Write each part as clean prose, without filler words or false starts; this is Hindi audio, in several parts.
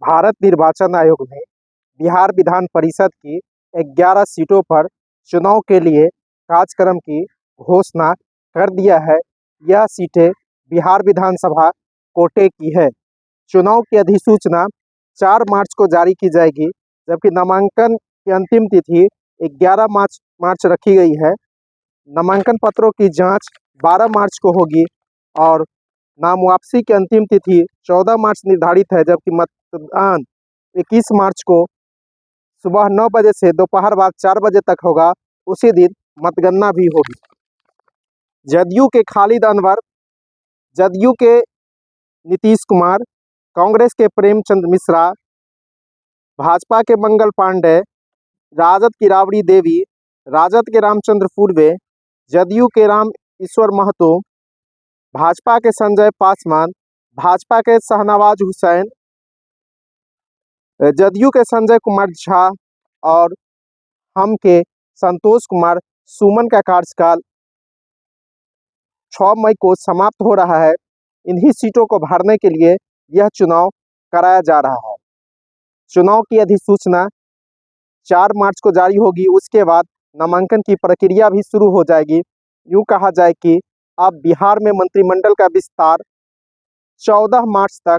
भारत निर्वाचन आयोग ने बिहार विधान परिषद की 11 सीटों पर चुनाव के लिए कार्यक्रम की घोषणा कर दिया है। यह सीटें बिहार विधानसभा कोटे की है। चुनाव की अधिसूचना 4 मार्च को जारी की जाएगी, जबकि नामांकन की अंतिम तिथि 11 मार्च रखी गई है। नामांकन पत्रों की जांच 12 मार्च को होगी और नाम वापसी की अंतिम तिथि 14 मार्च निर्धारित है, जबकि मतदान 21 मार्च को सुबह 9 बजे से दोपहर बाद 4 बजे तक होगा। उसी दिन मतगणना भी होगी। जदयू के खालिद अनवर, जदयू के नीतीश कुमार, कांग्रेस के प्रेमचंद मिश्रा, भाजपा के मंगल पांडे, राजद की राबड़ी देवी, राजद के रामचंद्र पूर्वे, जदयू के राम ईश्वर महतो, भाजपा के संजय पासवान, भाजपा के शाहनवाज हुसैन, जदयू के संजय कुमार झा और हम के संतोष कुमार सुमन का कार्यकाल 6 मई को समाप्त हो रहा है। इन्हीं सीटों को भरने के लिए यह चुनाव कराया जा रहा है। चुनाव की अधिसूचना 4 मार्च को जारी होगी। उसके बाद नामांकन की प्रक्रिया भी शुरू हो जाएगी। यूँ कहा जाए कि अब बिहार में मंत्रिमंडल का विस्तार 14 मार्च तक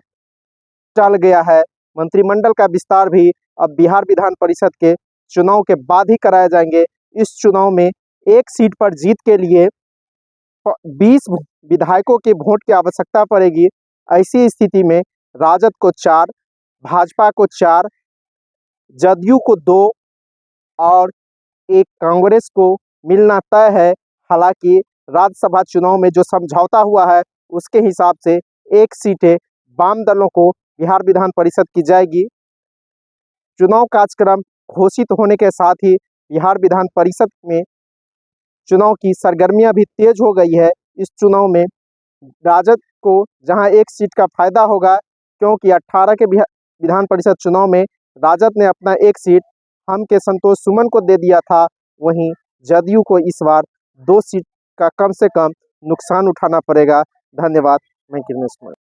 टल गया है। मंत्रिमंडल का विस्तार भी अब बिहार विधान परिषद के चुनाव के बाद ही कराए जाएंगे। इस चुनाव में एक सीट पर जीत के लिए 20 विधायकों के वोट की आवश्यकता पड़ेगी। ऐसी स्थिति में राजद को 4, भाजपा को 4, जदयू को 2 और एक कांग्रेस को मिलना तय है। हालांकि राज्यसभा चुनाव में जो समझौता हुआ है, उसके हिसाब से एक सीटें वाम दलों को बिहार विधान परिषद की जाएगी। चुनाव कार्यक्रम घोषित होने के साथ ही बिहार विधान परिषद में चुनाव की सरगर्मियां भी तेज हो गई है। इस चुनाव में राजद को जहां एक सीट का फायदा होगा, क्योंकि 18 के विधान परिषद चुनाव में राजद ने अपना एक सीट हम के संतोष सुमन को दे दिया था। वहीं जदयू को इस बार 2 सीट का कम से कम नुकसान उठाना पड़ेगा। धन्यवाद। मैं किरणेश कुमार।